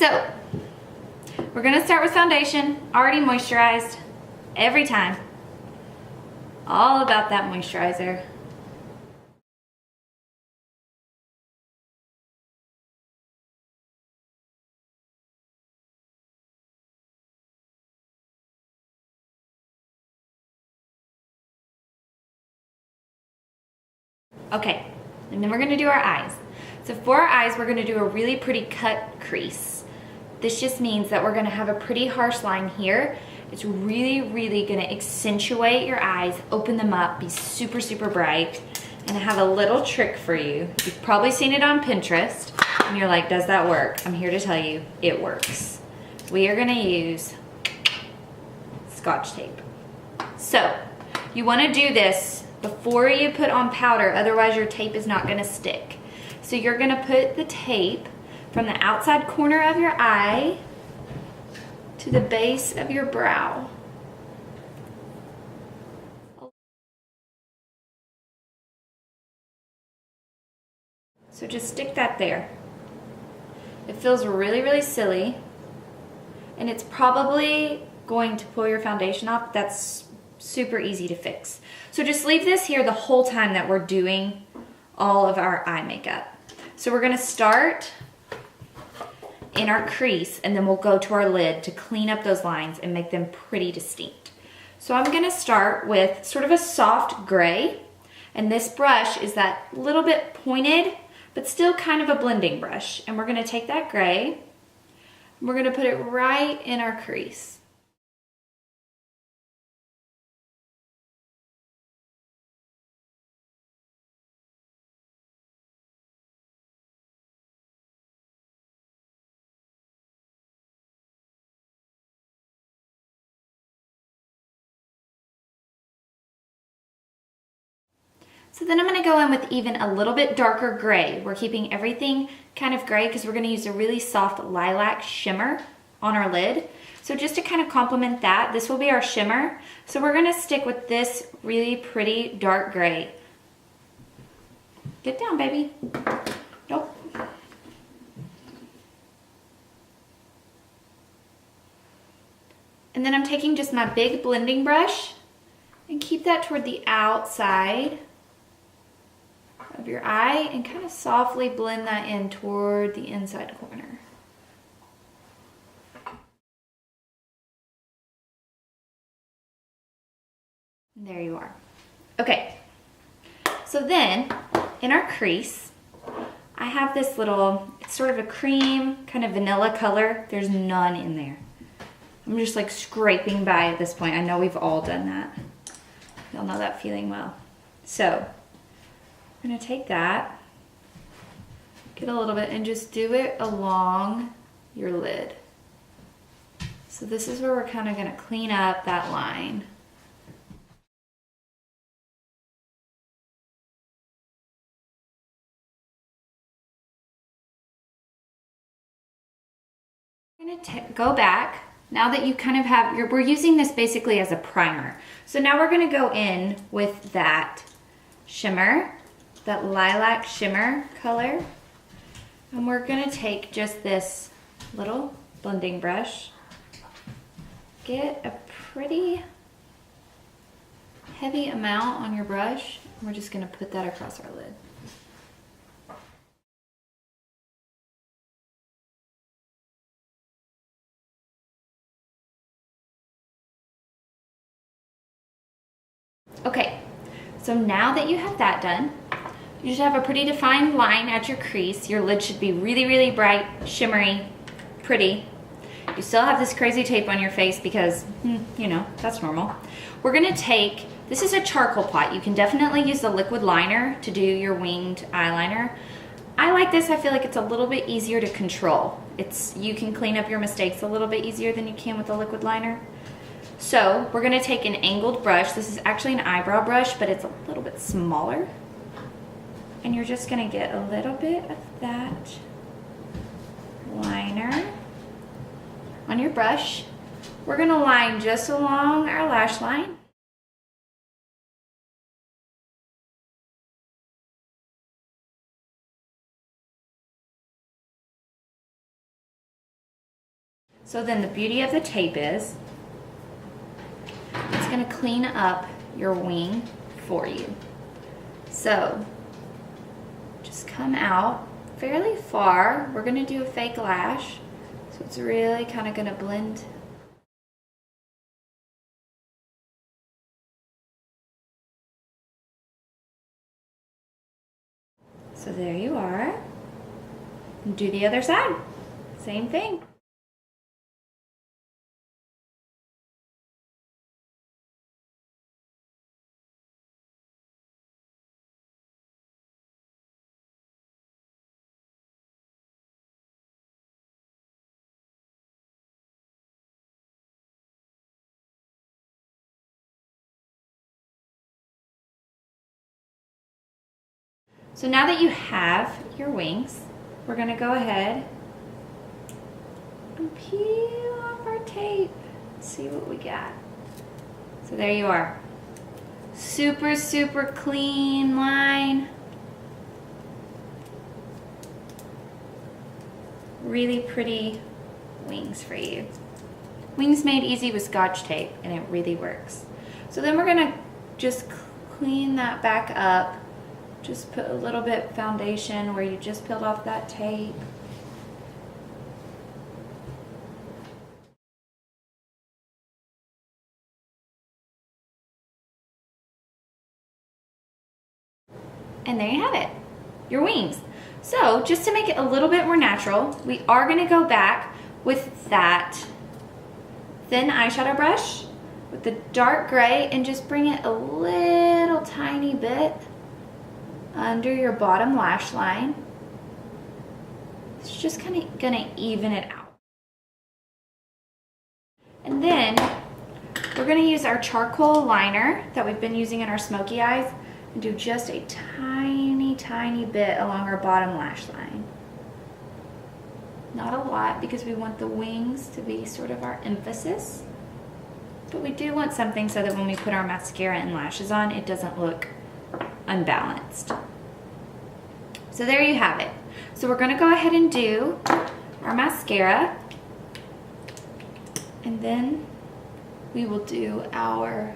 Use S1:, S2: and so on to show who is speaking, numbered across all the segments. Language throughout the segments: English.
S1: So, we're gonna start with foundation, already moisturized, every time. All about that moisturizer. Okay, and then we're gonna do our eyes. So for our eyes, we're gonna do a really pretty cut crease. This just means that we're gonna have a pretty harsh line here. It's really, really gonna accentuate your eyes, open them up, be super, super bright. And I have a little trick for you. You've probably seen it on Pinterest, and you're like, does that work? I'm here to tell you, it works. We are gonna use Scotch tape. So, you wanna do this before you put on powder, otherwise your tape is not gonna stick. So you're gonna put the tape from the outside corner of your eye to the base of your brow. So just stick that there. It feels really, really silly, and it's probably going to pull your foundation off. That's super easy to fix. So just leave this here the whole time that we're doing all of our eye makeup. So we're gonna start in our crease, and then we'll go to our lid to clean up those lines and make them pretty distinct. So I'm gonna start with sort of a soft gray, and this brush is that little bit pointed, but still kind of a blending brush. And we're gonna take that gray, and we're gonna put it right in our crease. So then I'm gonna go in with even a little bit darker gray. We're keeping everything kind of gray because we're gonna use a really soft lilac shimmer on our lid. So just to kind of complement that, this will be our shimmer. So we're gonna stick with this really pretty dark gray. Get down, baby. Nope. And then I'm taking just my big blending brush and keep that toward the outside of your eye and kind of softly blend that in toward the inside corner. And there you are. Okay, so then in our crease, I have this little, it's sort of a cream, kind of vanilla color. There's none in there. I'm just like scraping by at this point. I know we've all done that. You'll know that feeling well. So, I'm gonna take that, get a little bit, and just do it along your lid. So this is where we're kind of gonna clean up that line. I'm gonna go back. Now that you kind of have, we're using this basically as a primer. So now we're gonna go in with that shimmer, that lilac shimmer color, and we're gonna take just this little blending brush, get a pretty heavy amount on your brush, and we're just gonna put that across our lid. Okay, so now that you have that done, you should have a pretty defined line at your crease. Your lid should be really, really bright, shimmery, pretty. You still have this crazy tape on your face because, you know, that's normal. We're gonna take, this is a charcoal pot. You can definitely use the liquid liner to do your winged eyeliner. I like this, I feel like it's a little bit easier to control. You can clean up your mistakes a little bit easier than you can with the liquid liner. So we're gonna take an angled brush. This is actually an eyebrow brush, but it's a little bit smaller. And you're just gonna get a little bit of that liner on your brush. We're gonna line just along our lash line. So then the beauty of the tape is it's gonna clean up your wing for you. So just come out fairly far. We're gonna do a fake lash. So it's really kind of gonna blend. So there you are. And do the other side. Same thing. So now that you have your wings, we're gonna go ahead and peel off our tape. See what we got. So there you are. Super, super clean line. Really pretty wings for you. Wings made easy with Scotch tape, and it really works. So then we're gonna just clean that back up. Just put a little bit foundation where you just peeled off that tape. And there you have it, your wings. So just to make it a little bit more natural, we are gonna go back with that thin eyeshadow brush with the dark gray and just bring it a little tiny bit under your bottom lash line. It's just kind of gonna even it out. And then we're gonna use our charcoal liner that we've been using in our smoky eyes and do just a tiny, tiny bit along our bottom lash line. Not a lot because we want the wings to be sort of our emphasis, but we do want something so that when we put our mascara and lashes on, it doesn't look unbalanced. So there you have it. So we're gonna go ahead and do our mascara, and then we will do our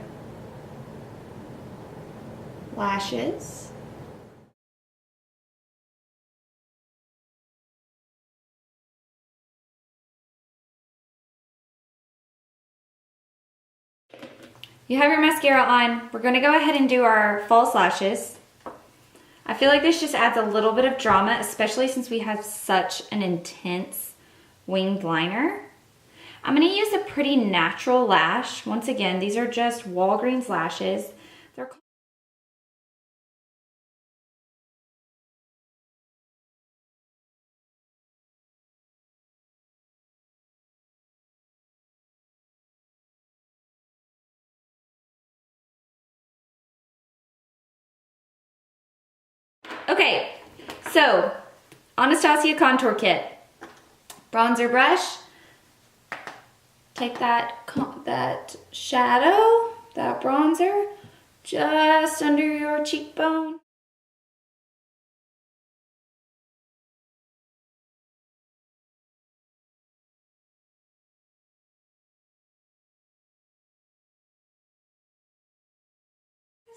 S1: lashes. You have your mascara on. We're gonna go ahead and do our false lashes. I feel like this just adds a little bit of drama, especially since we have such an intense winged liner. I'm gonna use a pretty natural lash. Once again, these are just Walgreens lashes. They're okay, so Anastasia contour kit. Bronzer brush. Take that shadow, that bronzer, just under your cheekbone.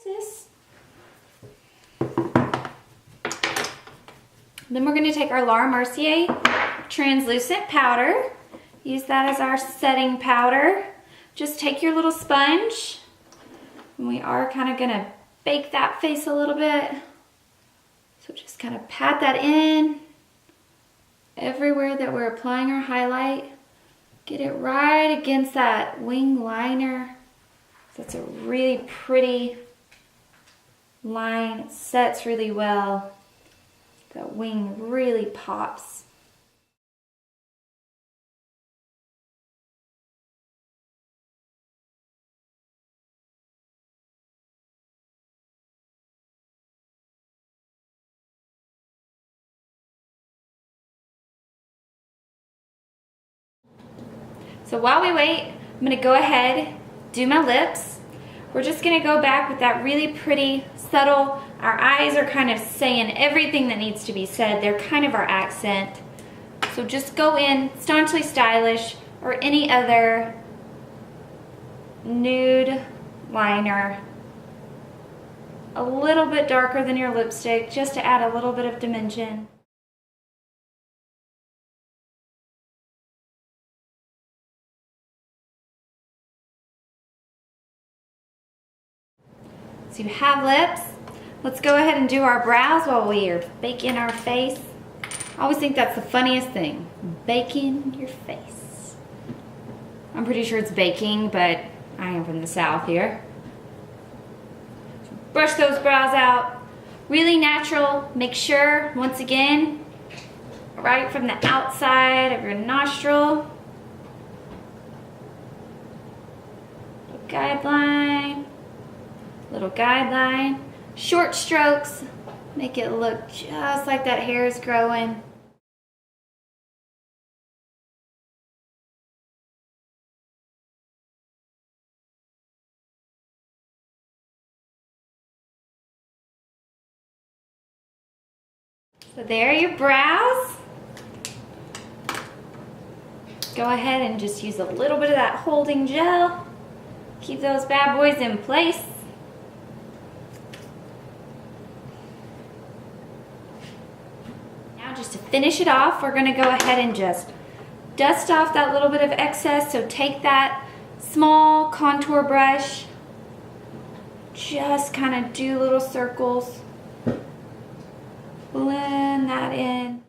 S1: This. Then we're going to take our Laura Mercier translucent powder. Use that as our setting powder. Just take your little sponge. And we are kind of going to bake that face a little bit. So just kind of pat that in everywhere that we're applying our highlight. Get it right against that wing liner. That's a really pretty line. It sets really well. That wing really pops. So while we wait, I'm gonna go ahead, do my lips. We're just gonna go back with that really pretty, subtle. Our eyes are kind of saying everything that needs to be said. They're kind of our accent. So just go in, staunchly stylish, or any other nude liner, a little bit darker than your lipstick, just to add a little bit of dimension. So you have lips. Let's go ahead and do our brows while we are baking our face. I always think that's the funniest thing, baking your face. I'm pretty sure it's baking, but I am from the South here. Brush those brows out. Really natural. Make sure, once again, right from the outside of your nostril. Guideline. Little guideline. Short strokes. Make it look just like that hair is growing. So there are your brows. Go ahead and just use a little bit of that holding gel. Keep those bad boys in place. Now just to finish it off, we're gonna go ahead and just dust off that little bit of excess. So take that small contour brush, just kind of do little circles. Blend that in.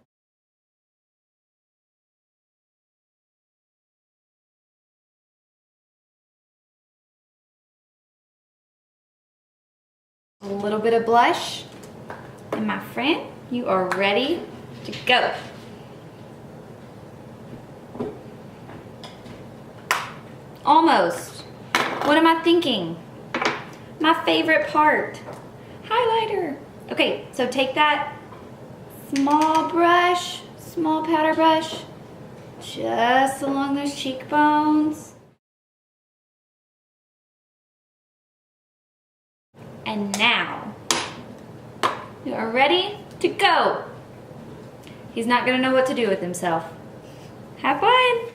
S1: A little bit of blush. And my friend, you are ready to go. Almost. What am I thinking? My favorite part. Highlighter. Okay, so take that small brush, small powder brush, just along those cheekbones. And now, you are ready to go. He's not gonna know what to do with himself. Have fun.